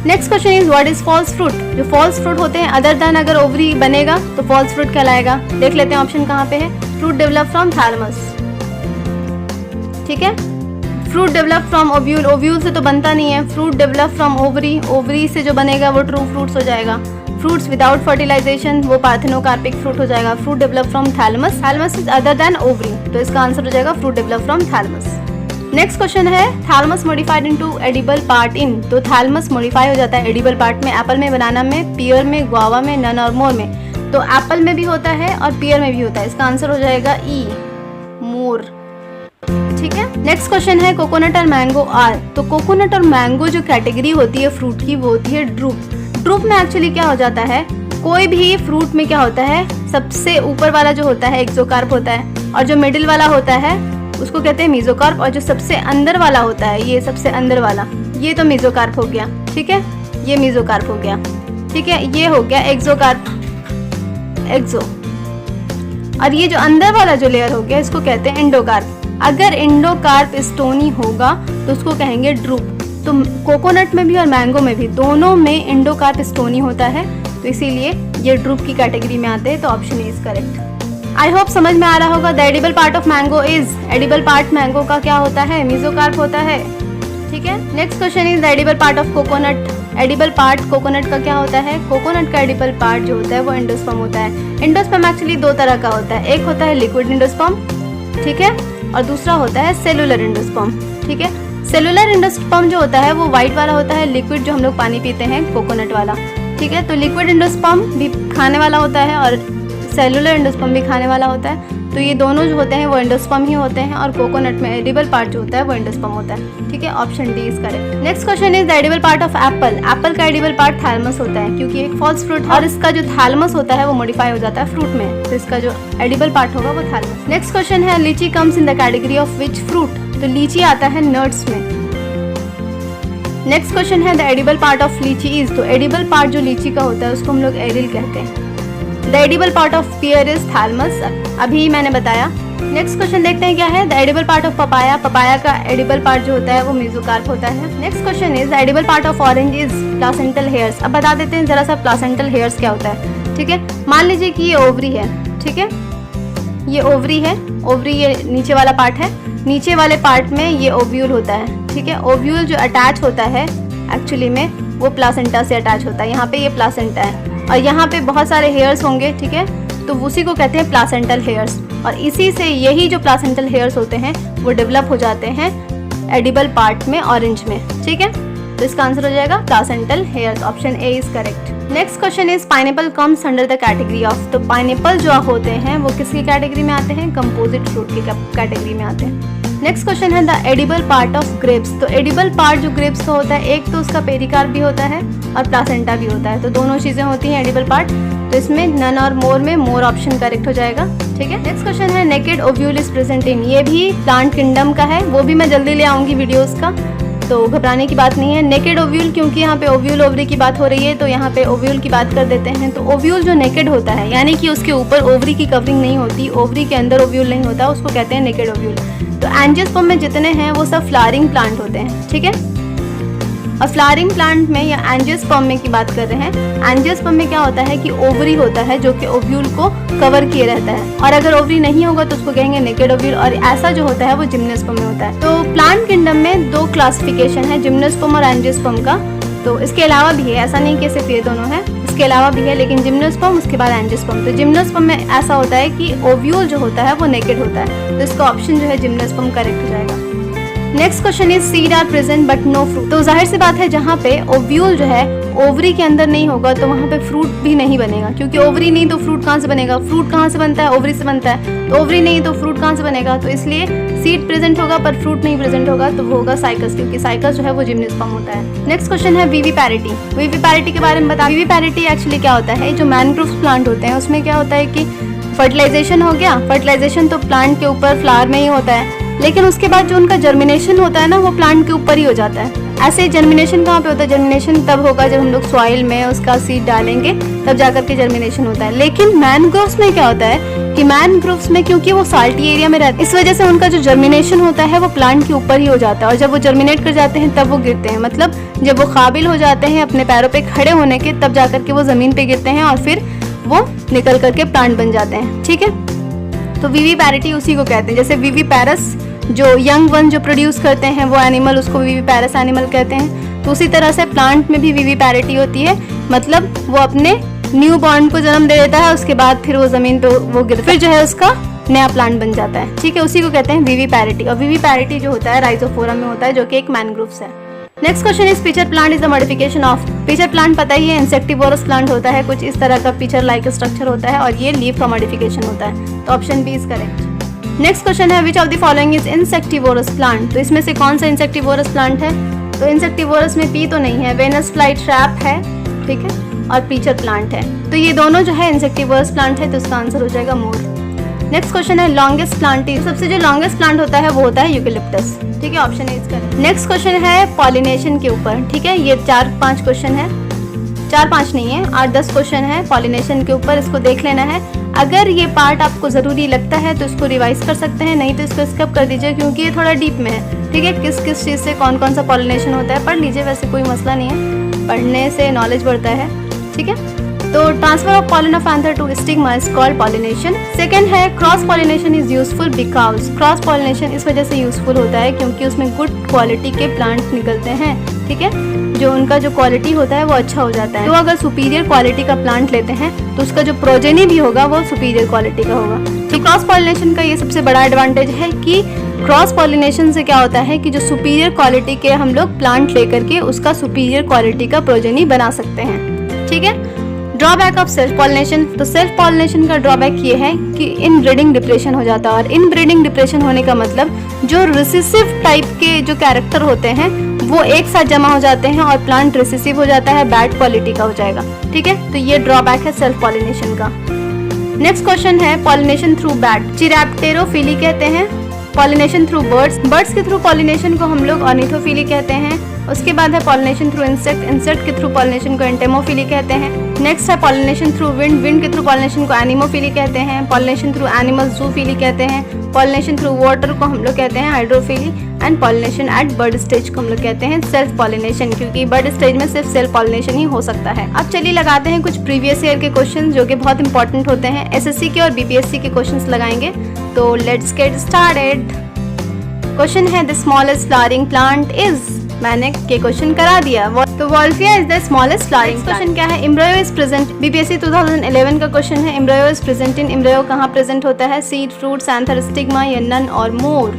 Next question is what is false fruit. जो फॉल्स फ्रूट होते हैं अदर देन अगर ओवरी बनेगा तो फॉल्स फ्रूट कहलाएगा। देख लेते हैं ऑप्शन कहाँ पे है। फ्रूट डेवलप फ्रॉम थैलमस, ठीक है। Fruit develop from ovule, ovule से तो बनता नहीं है। Fruit develop from ovary, ovary से जो बनेगा वो ट्रू फ्रूट्स हो जाएगा। फ्रूट्स विदाउट फर्टिलाइजेशन वो पार्थेनोकार्पिक फ्रूट हो जाएगा। Fruit develop from thalamus, thalamus is other than ovary, तो इसका आंसर हो जाएगा fruit develop from thalamus. Next question है thalamus modified into edible part in. तो थैलमस मॉडिफाई हो जाता है एडिबल पार्ट में, एप्पल में, बनाना में, पियर में, गुआवा में, नन और मोर में। तो एप्पल में भी होता है और पियर में भी होता है, इसका आंसर हो जाएगा ई, मोर, ठीक है। नेक्स्ट क्वेश्चन है कोकोनट और मैंगो आर। तो कोकोनट और मैंगो जो कैटेगरी होती है फ्रूट की वो होती है ड्रूप। ड्रूप में एक्चुअली क्या हो जाता है, कोई भी फ्रूट में क्या होता है, सबसे ऊपर वाला जो होता है एक्सोकार्प होता है, और जो मिडिल वाला होता है उसको कहते हैं मेसोकार्प, और जो सबसे अंदर वाला होता है, ये सबसे अंदर वाला, ये तो मेसोकार्प हो गया, ठीक है। ये मेसोकार्प हो गया, ठीक है। ये हो गया एक्सोकार्प, एक्सो, और ये जो अंदर वाला जो लेयर हो गया इसको कहते हैं एंडोकार्प। अगर एंडोकार्प स्टोनी होगा तो उसको कहेंगे ड्रूप। तो कोकोनट में भी और मैंगो में भी दोनों में एंडोकार्प स्टोनी होता है, तो इसीलिए ये ड्रूप की कैटेगरी में आते हैं, तो option A is correct. I hope समझ में आ रहा होगा। The edible part of mango is, edible part mango का क्या होता है? मेसोकार्प होता है, ठीक है। Next question is the edible part of coconut. Edible part coconut का क्या होता है? कोकोनट का एडिबल पार्ट जो होता है वो एंडोस्पर्म होता है। एंडोस्पर्म एक्चुअली दो तरह का होता है, एक होता है लिक्विड एंडोस्पर्म, ठीक है, और दूसरा होता है सेलुलर एंडोस्पर्म, ठीक है। सेलुलर एंडोस्पर्म जो होता है वो व्हाइट वाला होता है, लिक्विड जो हम लोग पानी पीते हैं कोकोनट वाला, ठीक है। तो लिक्विड एंडोस्पर्म भी खाने वाला होता है और सेलुलर एंडोस्पर्म भी खाने वाला होता है, तो ये दोनों जो होते हैं वो एंडोस्पर्म ही होते हैं, और कोकोनट में एडिबल पार्ट जो होता है वो एंडोस्पर्म होता है, ठीक है। Option D is correct. Next question is the edible part of Apple. Apple का एडिबल पार्ट थैलमस होता है क्योंकि एक फॉल्स फ्रूट है, और इसका जो थैलमस होता है वो मॉडिफाई हो जाता है फ्रूट में, तो इसका जो एडिबल पार्ट होगा वो थैलमस। नेक्स्ट क्वेश्चन है लीची comes in the category of which fruit. तो लीची आता है नट्स में। नेक्स्ट क्वेश्चन है द एडिबल पार्ट ऑफ लीची इज। तो एडिबल पार्ट जो लीची का होता है उसको हम लोग एरिल कहते हैं। The edible part of pear is thalamus, अभी मैंने बताया। नेक्स्ट क्वेश्चन देखते हैं क्या है। The edible part of papaya. Papaya का एडिबल पार्ट जो होता है वो मेसोकार्प होता है। Next question is the edible part of orange is placental hairs. अब बता देते हैं जरा सा प्लासेंटल हेयर्स क्या होता है, ठीक है। मान लीजिए कि ये ओवरी है, ठीक है, ये ओवरी है, ओवरी ये नीचे वाला पार्ट है, नीचे वाले पार्ट में ये ओव्यूल होता है, ठीक है। ओव्यूल जो अटैच होता है एक्चुअली में वो प्लासेंटा से अटैच होता है, यहाँ पे ये प्लासेंटा है और यहाँ पे बहुत सारे हेयर्स होंगे, ठीक है, तो उसी को कहते हैं प्लासेंटल हेयर्स, और इसी से यही जो प्लासेंटल हेयर्स होते हैं वो डेवलप हो जाते हैं एडिबल पार्ट में, ऑरेंज में, ठीक है। तो इसका आंसर हो जाएगा placental hairs, option A is correct. Next question is pineapple comes under the category of. तो पाइनएप्पल जो होते हैं वो किसकी कैटेगरी में आते हैं? कंपोजिट फ्रूट की कैटेगरी में आते हैं। नेक्स्ट क्वेश्चन है the edible part of grapes. तो एडिबल पार्ट जो ग्रेप्स का होता है, एक तो उसका पेरिकार्प भी होता है और प्लासेंटा भी होता है, तो दोनों चीजें होती हैं एडिबल पार्ट, तो इसमें नन और मोर में मोर ऑप्शन करेक्ट हो जाएगा, ठीक है। नेक्स्ट क्वेश्चन है नेकेड ओव्यूल इज प्रेजेंट इन। ये भी प्लांट किंगडम का है, वो भी मैं जल्दी ले आऊंगी वीडियोस का, तो घबराने की बात नहीं है। नेकेड ओव्यूल, क्योंकि यहाँ पे ओव्यूल ओवरी की बात हो रही है तो यहाँ पे ओव्यूल की बात कर देते हैं। तो ओव्यूल जो नेकेड होता है यानी कि उसके ऊपर ओवरी की कवरिंग नहीं होती, ओवरी के अंदर ओव्यूल नहीं होता, उसको कहते हैं नेकेड ओव्यूल। तो एंजियोस्पर्म में जितने हैं वो सब फ्लावरिंग प्लांट होते हैं, ठीक है। और फ्लावरिंग प्लांट में या एंजियोस्पर्म में की बात कर रहे हैं। एंजियोस्पर्म में क्या होता है कि ओवरी होता है जो कि ओव्यूल को कवर किए रहता है, और अगर ओवरी नहीं होगा तो उसको कहेंगे नेकेड ओव्यूल, और ऐसा जो होता है वो जिम्नोस्पर्म में होता है। तो प्लांट किंगडम में 2 क्लासिफिकेशन है, जिम्नोस्पर्म और एंजियोस्पर्म का। तो इसके अलावा भी है, ऐसा नहीं कि सिर्फ ये दोनों है, इसके अलावा भी है, लेकिन जिम्नोस्पर्म उसके बाद एंजियोस्पर्म। तो जिम्नोस्पर्म में ऐसा होता है कि ओव्यूल जो होता है वो नेकेड होता है, तो इसका ऑप्शन जो है जिम्नोस्पर्म करेक्ट हो जाएगा। Next question is seed are present but no fruit. तो जाहिर सी बात है जहाँ पे ओव्यूल जो है ओवरी के अंदर नहीं होगा तो वहाँ पे फ्रूट भी नहीं बनेगा, क्योंकि ओवरी नहीं तो फ्रूट कहाँ से बनेगा, फ्रूट कहाँ से बनता है, ओवरी से बनता है, तो ओवरी नहीं तो फ्रूट कहाँ से बनेगा। तो इसलिए सीड प्रेजेंट होगा पर फ्रूट नहीं प्रेजेंट होगा, तो वो होगा साइकस, क्योंकि साइकस जो है वो जिम्नोस्पर्म होता है। नेक्स्ट क्वेश्चन है विविपैरिटी। विविपैरिटी के बारे में बता। विविपैरिटी एक्चुअली क्या होता है, जो मैनग्रोव प्लांट होते हैं उसमें क्या होता है कि फर्टिलाइजेशन हो गया। फर्टिलाइजेशन तो प्लांट के ऊपर फ्लावर में ही होता है, लेकिन उसके बाद जो उनका जर्मिनेशन होता है ना वो प्लांट के ऊपर ही हो जाता है। ऐसे जर्मिनेशन कहाँ पे होता है, जर्मिनेशन तब होगा जब हम लोग सॉइल में उसका सीड डालेंगे, तब जाकर के जर्मिनेशन होता है। लेकिन मैनग्रोव्स में क्या होता है कि मैनग्रोव्स में क्योंकि वो साल्टी एरिया में रहते हैं, इस वजह से उनका जो जर्मिनेशन होता है वो प्लांट के ऊपर ही हो जाता है, और जब वो जर्मिनेट कर जाते हैं तब वो गिरते हैं। मतलब जब वो काबिल हो जाते हैं अपने पैरों पे खड़े होने के, तब जाकर के वो जमीन पे गिरते हैं और फिर वो निकल करके प्लांट बन जाते हैं, ठीक है। तो विविपैरिटी उसी को कहते हैं। जैसे विविपैरस जो यंग वन जो प्रोड्यूस करते हैं वो एनिमल, उसको विविपैरस एनिमल कहते हैं। तो उसी तरह से प्लांट में भी विविपैरिटी होती है, मतलब वो अपने न्यू बॉर्न को जन्म दे देता है, उसके बाद फिर वो जमीन पे वो गिरता है, फिर जो है उसका नया प्लांट बन जाता है, ठीक है। उसी को कहते हैं विविपैरिटी। और विविपैरिटी जो होता है राइजोफोरा में होता है, जो कि एक मैनग्रोव्स है। Next question is pitcher plant is the modification of. Pitcher plant पता ही है इंसेक्टिवोरस प्लांट होता है, कुछ इस तरह का पिचर लाइक स्ट्रक्चर होता है, और ये लीफ का मॉडिफिकेशन होता है। तो option B is correct. Next question है which of the following is insectivorous plant. तो इसमें से कौन सा इंसेक्टिवोरस प्लांट है। तो इंसेक्टिवोरस में पी तो नहीं है, वेनस फ्लाई ट्रैप है, ठीक है, और पिचर प्लांट है। तो ये दोनों जो है इंसेक्टिवोरस प्लांट है, तो इसका आंसर हो जाएगा मोर। नेक्स्ट क्वेश्चन है लॉन्गेस्ट प्लांट इज। सबसे जो लॉन्गेस्ट प्लांट होता है वो होता है यूकेलिप्टस, ठीक है, option A is correct. Next question है पॉलिनेशन के ऊपर, ठीक है। ये 4-5 क्वेश्चन है, 4-5 नहीं है, 8-10 क्वेश्चन है पॉलिनेशन के ऊपर, इसको देख लेना है। अगर ये पार्ट आपको ज़रूरी लगता है तो इसको रिवाइज कर सकते हैं, नहीं तो इसको स्किप कर दीजिए, क्योंकि ये थोड़ा डीप में है, ठीक है। किस किस चीज़ से कौन कौन सा पॉलिनेशन होता है पढ़ लीजिए, वैसे कोई मसला नहीं है, पढ़ने से नॉलेज बढ़ता है, ठीक है। तो transfer of pollen of anther to stigma is called pollination. Second है cross pollination is useful because. Cross pollination इस वजह से यूजफुल होता है क्योंकि उसमें गुड क्वालिटी के प्लांट निकलते हैं, ठीक है, जो उनका जो क्वालिटी होता है वो अच्छा हो जाता है। तो अगर सुपीरियर क्वालिटी का प्लांट लेते हैं तो उसका जो प्रोजेनी भी होगा वो सुपीरियर क्वालिटी का होगा। तो क्रॉस पॉलिनेशन का ये सबसे बड़ा एडवांटेज है कि क्रॉस पॉलिनेशन से क्या होता है कि जो सुपीरियर क्वालिटी के हम लोग प्लांट लेकर के उसका सुपीरियर क्वालिटी का प्रोजेनी बना सकते हैं, ठीक है। Drawback of self pollination. तो सेल्फ पॉलिनेशन का ड्रॉबैक ये है कि इन ब्रीडिंग डिप्रेशन हो जाता है, और इन ब्रीडिंग डिप्रेशन होने का मतलब जो रिसेसिव टाइप के जो कैरेक्टर होते हैं वो एक साथ जमा हो जाते हैं और प्लांट रिसेसिव हो जाता है, बैड क्वालिटी का हो जाएगा, ठीक है। तो ये ड्रॉबैक है सेल्फ पॉलिनेशन का। नेक्स्ट क्वेश्चन है पॉलिनेशन थ्रू बैट। चिरैप्टेरोफिली कहते हैं। Pollination through birds. बर्ड्स के थ्रू पॉलिनेशन को हम लोग ऑर्निथोफिली कहते हैं। उसके बाद है पॉलिनेशन थ्रू इंसेक्ट। इंसेक्ट के थ्रू पॉलिनेशन को एंटेमोफिली कहते हैं। नेक्स्ट है पॉलिनेशन थ्रू विंड। विंड के थ्रू पॉलिनेशन को एनिमोफिली कहते हैं। पॉलिनेशन थ्रू एनिमल जूफिली कहते हैं। पॉलिनेशन थ्रू वाटर को हम लोग कहते हैं hydrophily. And pollination at bud stage को हम लोग कहते हैं सेल्फ पॉलिनेशन, क्योंकि बर्ड स्टेज में सिर्फ सेल्फ पॉलिनेशन ही हो सकता है। अब चलिए लगाते हैं कुछ प्रीवियस ईयर के क्वेश्चन जो कि बहुत इंपॉर्टेंट होते हैं। एसएससी के और बीपीएससी के क्वेश्चन लगाएंगे। तो लेट्स गेट स्टार्टेड। क्वेश्चन है the smallest flowering plant is. मैंने के क्वेश्चन करा दिया। तो Wolffia is the smallest flowering question क्या है। Embryo is present. बीपीएससी 2011 का क्वेश्चन है। Embryo is present in. Embryo कहाँ प्रेजेंट होता है। सीड, फ्रूट्स, एंथर, स्टिग्मा या नन और मोर।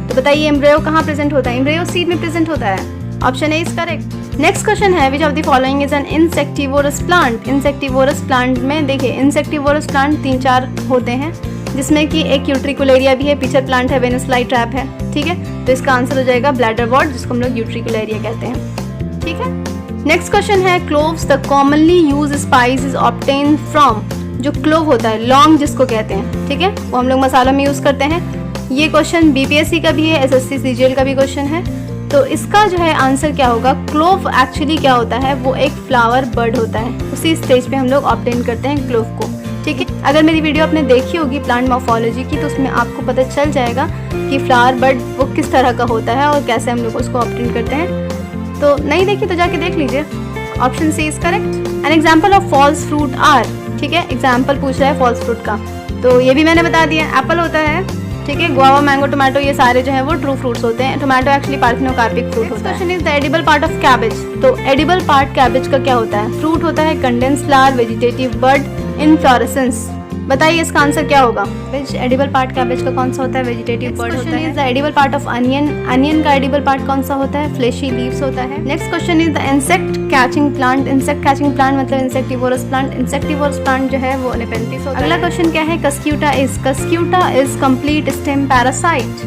तो बताइए एम्ब्रायो कहाँ प्रेजेंट होता है। एम्ब्रायो सीड में प्रेजेंट होता है। Option A is correct. Next question है which of the following is an insectivorous plant. Insectivorous plant में देखिए इंसेक्टिवोरस प्लांट 3-4 होते हैं, जिसमें कि एक यूट्रिकुलेरिया भी है, पिचर प्लांट है, वेनस फ्लाई ट्रैप है, ठीक है। तो इसका आंसर हो जाएगा ब्लैडरवॉर्ट, जिसको हम लोग यूट्रिकुलेरिया कहते हैं, ठीक है। नेक्स्ट क्वेश्चन है cloves the commonly use spice is obtain from. जो क्लोव होता है, लौंग जिसको कहते हैं, ठीक है, वो हम लोग मसालों में यूज करते हैं। ये क्वेश्चन बीपीएससी का भी है, एसएससी सीजीएल का भी क्वेश्चन है। तो इसका जो है आंसर क्या होगा, क्लोव एक्चुअली क्या होता है, वो एक फ्लावर बर्ड होता है। उसी स्टेज पे हम लोग ऑब्टेन करते हैं क्लोव को। ठीक है, अगर मेरी वीडियो आपने देखी होगी प्लांट मॉर्फोलॉजी की, तो उसमें आपको पता चल जाएगा कि फ्लावर बर्ड वो किस तरह का होता है और कैसे हम लोग उसको ऑब्टेन करते हैं। तो नहीं देखी तो जाके देख लीजिए। Option C is correct. An example of false fruit are, ठीक है, एग्जाम्पल पूछ रहा है फॉल्स फ्रूट का, तो ये भी मैंने बता दिया, एप्पल होता है, ठीक है, गुआवा, मैंगो, टोमेटो, ये सारे जो है वो ट्रू फ्रूट्स होते हैं। टोमेटो एक्चुअली पार्थेनोकार्पिक फ्रूट होता है। Question is the edible part of cabbage. तो एडिबल पार्ट कैबेज का क्या होता है, फ्रूट होता है, condense flower, vegetative bird, inflorescence. बताइए इसका आंसर क्या होगा। एडिबल पार्ट कैबेज का कौन सा होता है, वेजिटेटिव बर्ड होता है। The edible part of onion, onion का एडिबल पार्ट कौन सा होता है, फ्लेशी लीव्स होता है। Next question is the insect catching plant. Insect catching plant मतलब इंसेक्टिवोरस प्लांट। इंसेक्टिवोरस प्लांट जो है वो नेपेंथिस होता है। अगला क्वेश्चन क्या है, cuscuta is complete stem parasite.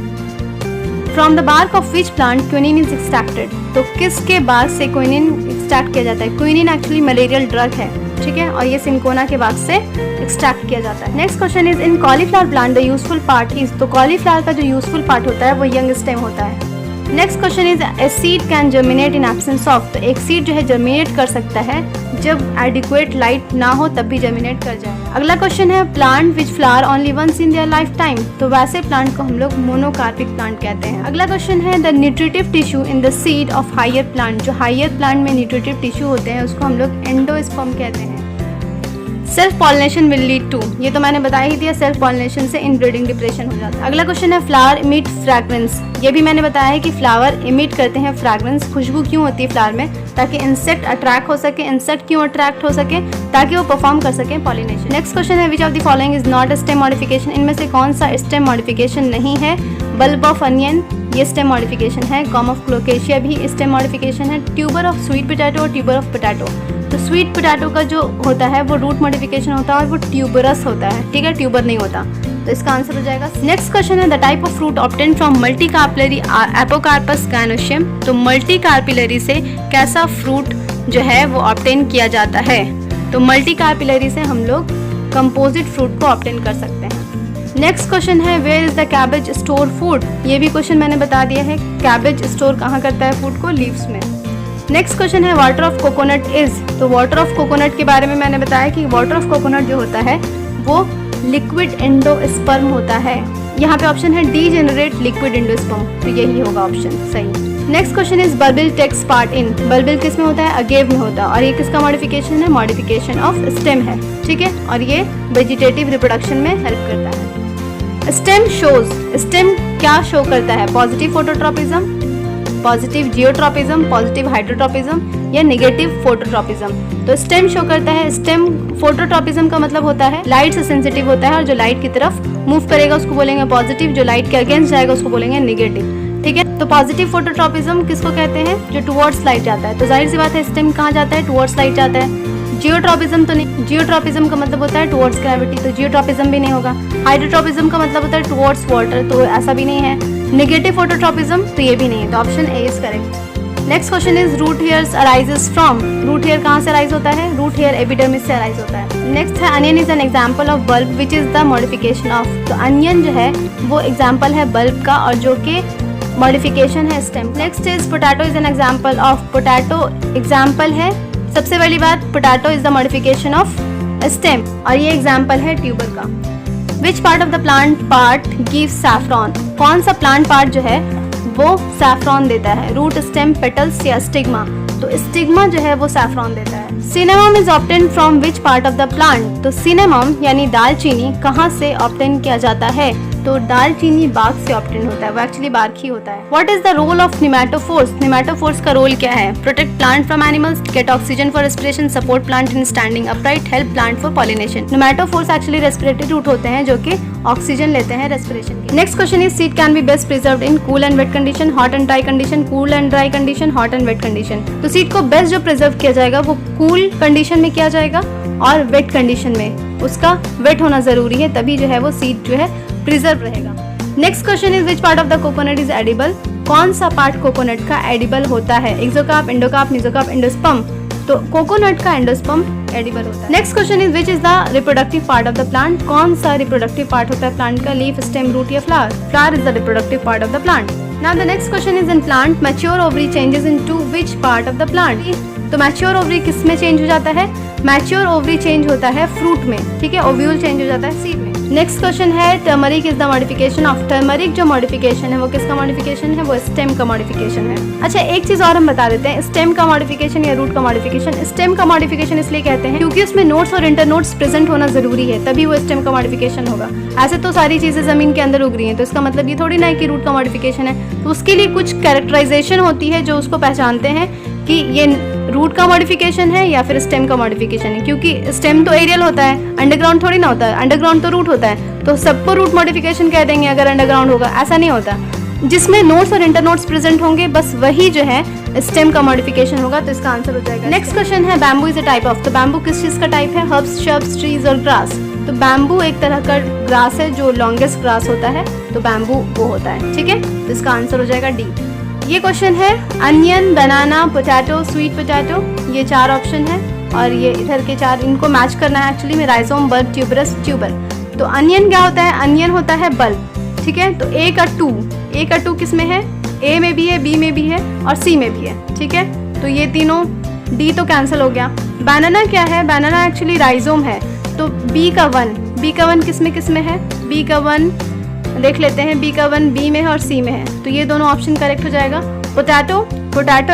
From the bark of which plant quinine is extracted. तो किसके बार्क से क्विनिन एक्सट्रैक्ट किया जाता है। क्विनिन एक्चुअली मलेरियल ड्रग है, ठीक है, और ये सिंकोना के बाग से एक्सट्रैक्ट किया जाता है। Next question is in cauliflower plant the useful part is. तो कॉलीफ्लावर का जो यूजफुल पार्ट होता है वो यंग स्टेम होता है। Next question is a seed can germinate in absence of. तो एक सीड जो है जर्मिनेट कर सकता है जब एडिक्वेट लाइट ना हो तब भी जर्मिनेट कर जाए। अगला क्वेश्चन है plant which flower only once in their life time. तो वैसे प्लांट को हम लोग मोनोकार्पिक प्लांट कहते हैं। अगला क्वेश्चन है the nutritive tissue in the seed of higher plant. जो हायर प्लांट में न्यूट्रिटिव टिश्यू होते हैं उसको हम लोग एंडोस्पर्म कहते हैं। Self pollination will lead to, ये तो मैंने बता ही दिया, सेल्फ पॉलिनेशन से इनब्रीडिंग डिप्रेशन हो जाता है। अगला क्वेश्चन है फ्लावर इमिट फ्रैग्रेंस। ये भी मैंने बताया है कि फ्लावर इमिट करते हैं फ्रैग्रेंस, खुशबू क्यों होती है फ्लावर में, ताकि इंसेक्ट अट्रैक्ट हो सके। इंसेक्ट क्यों अट्रैक्ट हो सके, ताकि वो परफॉर्म कर सके पॉलिनेशन। नेक्स्ट क्वेश्चन है which of the following is not stem modification. इनमें से कौन सा स्टेम मॉडिफिकेशन नहीं है। बल्ब ऑफ अनियन ये स्टेम मॉडिफिकेशन है। कॉम ऑफ क्लोकेशिया भी स्टेम मॉडिफिकेशन है। ट्यूबर ऑफ स्वीट पोटैटो और ट्यूबर ऑफ पोटैटो। तो स्वीट पोटैटो का जो होता है वो रूट मॉडिफिकेशन होता है और वो ट्यूबरस होता है, ठीक है, ट्यूबर नहीं होता। तो इसका आंसर हो जाएगा। नेक्स्ट क्वेश्चन है the type of fruit obtain from multi carpellary apocarpous gynoecium. तो मल्टी कार्पिलरी से कैसा फ्रूट जो है वो ऑब्टेन किया जाता है। तो मल्टी कार्पिलरी से हम लोग कंपोजिट फ्रूट को ऑब्टेन कर सकते हैं। नेक्स्ट क्वेश्चन है where is the cabbage store food. ये भी क्वेश्चन मैंने बता दिया है, कैबेज स्टोर कहाँ करता है फूड को, लीव्स में। नेक्स्ट क्वेश्चन है वाटर ऑफ कोकोनट इज। तो वाटर ऑफ कोकोनट के बारे में मैंने बताया कि वाटर ऑफ कोकोनट जो होता है वो लिक्विड एंडोस्पर्म होता है। यहाँ पे ऑप्शन है डीजेनरेट लिक्विड एंडोस्पर्म, तो यही होगा ऑप्शन सही। Next question is bulbil takes part in. Bulbil किस में होता है, अगेव में होता है, और ये किसका मॉडिफिकेशन है, मॉडिफिकेशन ऑफ स्टेम है, ठीक है, और ये वेजिटेटिव रिप्रोडक्शन में हेल्प करता है। स्टेम शोज, स्टेम क्या शो करता है, positive phototropism, positive geotropism, positive hydrotropism या नेगेटिव फोटोट्रोपिज्म। तो स्टेम शो करता है, स्टेम फोटोट्रोपिज्म का मतलब होता है लाइट से सेंसिटिव होता है और जो लाइट की तरफ मूव करेगा उसको बोलेंगे पॉजिटिव, जो लाइट के अगेंस्ट जाएगा उसको बोलेंगे नेगेटिव, ठीक है। तो पॉजिटिव फोटोट्रोपिज्म किसको कहते हैं, जो टुवर्ड्स लाइट जाता है। तो जाहिर सी बात है स्टेम कहाँ जाता है, टुवर्ड्स लाइट जाता है। जियोट्रोपिज्म तो नहीं, जियोट्रोपिज्म का मतलब होता है टुवर्ड्स ग्रेविटी, तो जियोट्रोपिज्म भी नहीं होगा। हाइड्रोट्रोपिज्म का मतलब होता है टुवर्ड्स वाटर, तो ऐसा भी नहीं है। नेगेटिव फोटोट्रोपिज्म तो ये भी नहीं है, तो option A is correct. Next question is root hairs arises from. Root hair कहाँ से अराइज होता है, रूट हेयर एपिडर्मिस से अराइज होता है। नेक्स्ट है onion is an example of bulb which is the modification of. तो अनियन जो है वो एग्जांपल है बल्ब का और जो कि मॉडिफिकेशन है stem. Next is potato is an example of. Potato example है, सबसे पहली बात potato is the modification of stem और ये एग्जांपल है ट्यूबर का। विच part of the plant part gives saffron. कौन सा प्लांट पार्ट जो है वो सैफ्रॉन देता है, रूट, स्टेम, पेटल्स या स्टिग्मा। तो स्टिग्मा जो है वो सैफ्रॉन देता है। Cinnamon is obtain from which part of the plant. तो सिनेमम यानी दालचीनी कहाँ से ऑब्टेन किया जाता है, तो दालचीनी बाग से ऑब्टेन होता है, वो एक्चुअली बाग ही होता है। What is the role of pneumatophores. Pneumatophores का रोल क्या है, protect plant from animals, get oxygen for respiration, support plant in standing upright, help plant for pollination. Pneumatophores actually respiratory root होते हैं जो कि ऑक्सीजन लेते हैं रेस्पिरेशन की। Next question is seed can be best preserved in cool and wet condition, hot and dry condition, cool and dry condition, hot and wet condition. तो seed को best जो प्रिजर्व किया जाएगा वो कूल कंडीशन में किया जाएगा और वेट कंडीशन में उसका वेट होना जरूरी है, तभी जो है वो सीड जो है प्रिजर्व रहेगा। Next question is which part of the coconut is edible. कौन सा पार्ट कोकोनट का एडिबल होता है, एक्सोकार्प, एंडोकार्प, मेसोकार्प, एंडोस्पर्म। तो कोकोनट का एंडोस्पर्म एडिबल होता है। Next question is which is the reproductive part of the plant. कौन सा रिप्रोडक्टिव पार्ट होता है प्लांट का, लीफ, स्टेम, रूट या flower. Flower is the reproductive part of the plant. Now the next question is in plant mature ovary changes into which part of the plant? तो mature ovary किस में change हो जाता है? Mature ovary change होता है fruit में, ठीक है, ओव्यूल चेंज हो जाता है सीड में। नेक्स्ट क्वेश्चन है turmeric is the modification of. Turmeric जो मॉडिफिकेशन है वो किसका मॉडिफिकेशन है? वो स्टेम का मॉडिफिकेशन है। अच्छा, एक चीज और हम बता देते हैं, स्टेम का मॉडिफिकेशन या रूट का मॉडिफिकेशन। स्टेम का मॉडिफिकेशन इसलिए कहते हैं क्योंकि उसमें नोड्स और इंटरनोड्स प्रेजेंट होना जरूरी है, तभी वो स्टेम का मॉडिफिकेशन होगा। ऐसे तो सारी चीजें जमीन के अंदर उग रही हैं, तो इसका मतलब ये थोड़ी ना है कि रूट का मॉडिफिकेशन है। तो उसके लिए कुछ कैरेक्टराइजेशन होती है जो उसको पहचानते हैं कि ये रूट का मॉडिफिकेशन है या फिर स्टेम का मॉडिफिकेशन है। क्योंकि स्टेम तो एरियल होता है, अंडरग्राउंड थोड़ी ना होता है। अंडरग्राउंड तो रूट होता है, तो सबको रूट मॉडिफिकेशन कह देंगे अगर अंडरग्राउंड होगा, ऐसा नहीं होता। जिसमें नोड्स और इंटरनोड्स प्रेजेंट होंगे बस वही जो है स्टेम का मॉडिफिकेशन होगा, तो इसका आंसर हो जाएगा। नेक्स्ट क्वेश्चन है bamboo is a type of. तो बैम्बू किस चीज का टाइप है? हर्ब्स, श्रब्स, ट्रीज और ग्रास। तो बैम्बू एक तरह का ग्रास है जो लॉन्गेस्ट ग्रास होता है, तो बैम्बू वो होता है, ठीक है। तो इसका आंसर हो जाएगा डी। ये क्वेश्चन है अनियन, बनाना, पोटैटो, स्वीट पोटैटो, ये 4 ऑप्शन है और ये इधर के 4, इनको मैच करना है एक्चुअली में। Rhizome, bulb, tuberous, tuber. तो अनियन क्या होता है? अनियन होता है बल्ब, ठीक है। तो ए का 2 किस में है? ए में भी है, बी में भी है और सी में भी है, ठीक है। तो ये तीनों, डी तो कैंसिल हो गया। बनाना क्या है? बनाना एक्चुअली राइजोम है, तो बी का 1 किस में है? बी का 1 देख लेते हैं, बी का 1 बी में है और सी में है, तो ये दोनों ऑप्शन करेक्ट हो जाएगा। पोटैटो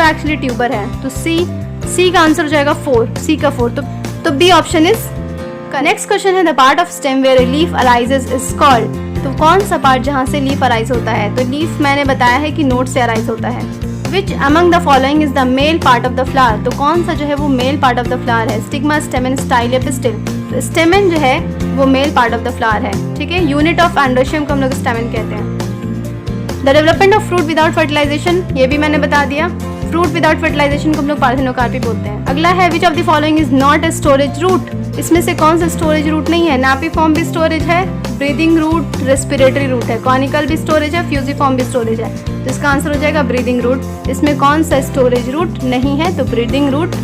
एक्चुअली ट्यूबर है, तो सी का आंसर हो जाएगा 4, सी का 4, तो B option is. Next question है the part of stem where leaf arises is called. तो कौन सा पार्ट जहाँ से लीफ अराइज होता है? तो लीफ मैंने बताया है कि नोड से अराइज होता है। Which among the following is the male part of the flower. तो कौन सा जो है वो male part of the flower है? स्टिग्मा, स्टेमन, स्टाइल या पिस्टिल। तो स्टेमन जो है वो male part of the flower है, ठीक है। यूनिट ऑफ एंड्रोशियम को हम लोग स्टेमन कहते हैं। The development of fruit without fertilisation, ये भी मैंने बता दिया। फ्रूट विदाउट फर्टिलाइजेशन को हम लोग पार्थेनोकार्पी बोलते हैं। अगला है which of the following is not a storage root. इसमें से कौन सा स्टोरेज रूट नहीं है? नापीफॉर्म भी स्टोरेज है, ब्रीदिंग रूट, रेस्पिरेटरी रूट है, कॉनिकल भी स्टोरेज है, फ्यूजिफॉर्म भी स्टोरेज है, तो इसका आंसर हो जाएगा ब्रीदिंग रूट। इसमें कौन सा स्टोरेज रूट नहीं है? तो ब्रीदिंग रूट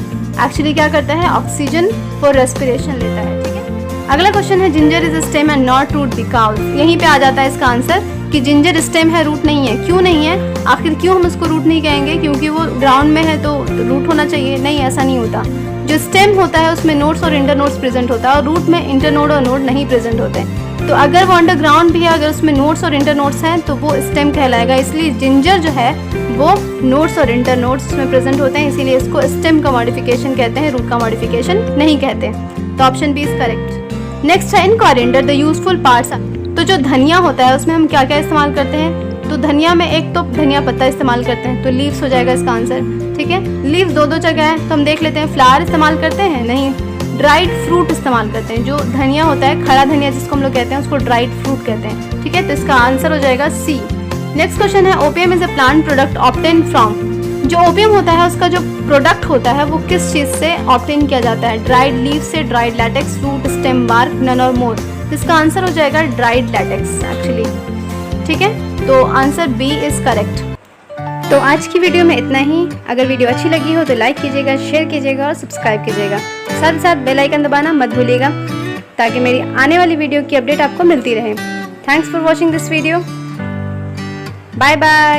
एक्चुअली क्या करता है? ऑक्सीजन फॉर रेस्पिरेशन लेता है, ठीक है। अगला क्वेश्चन है ginger is stem and not root the cause. यहीं पे आ जाता है इसका आंसर कि जिंजर स्टेम है, रूट नहीं है। क्यों नहीं है? आखिर क्यों हम उसको रूट नहीं कहेंगे? क्योंकि वो ग्राउंड में है तो रूट होना चाहिए? नहीं, ऐसा नहीं होता। जो स्टेम होता है उसमें नोड्स और इंटरनोड्स प्रेजेंट होता है और रूट में इंटरनोड और नोड नहीं प्रेजेंट होते। तो अगर वो अंडरग्राउंड भी है, अगर उसमें नोड्स और इंटरनोड्स हैं तो वो स्टेम कहलाएगा। इसलिए जिंजर जो है वो नोड्स और इंटरनोड्स उसमें प्रेजेंट होते हैं, इसीलिए इसको स्टेम का मॉडिफिकेशन कहते हैं, रूट का मॉडिफिकेशन नहीं कहते। तो option B is correct. Next है in coriander the useful parts. तो जो धनिया होता है उसमें हम क्या क्या इस्तेमाल करते हैं? तो धनिया में एक तो धनिया पत्ता इस्तेमाल करते हैं, तो लीव्स हो जाएगा इसका आंसर, ठीक है। लीव्स 2 जगह है, तो हम देख लेते हैं। फ्लावर इस्तेमाल करते हैं? नहीं, ड्राइड फ्रूट इस्तेमाल करते हैं। जो धनिया होता है, खड़ा धनिया जिसको हम लोग कहते हैं, उसको ड्राइड फ्रूट कहते हैं, ठीक है। तो इसका आंसर हो जाएगा सी। नेक्स्ट क्वेश्चन है opium is a plant product obtain from. जो ओपियम होता है उसका जो प्रोडक्ट होता है वो किस चीज से ऑब्टेन किया जाता है? ड्राइड लीव से, dried latex, fruit, stem, bark, none और मोर। इसका आंसर हो जाएगा ड्राइड लैटेक्स एक्चुअली, ठीक है। तो आंसर बी इज करेक्ट। तो आज की वीडियो में इतना ही। अगर वीडियो अच्छी लगी हो तो लाइक कीजिएगा, शेयर कीजिएगा और सब्सक्राइब कीजिएगा। साथ ही साथ बेल आइकन दबाना मत भूलिएगा ताकि मेरी आने वाली वीडियो की अपडेट आपको मिलती रहे। Thanks for watching this video. Bye bye.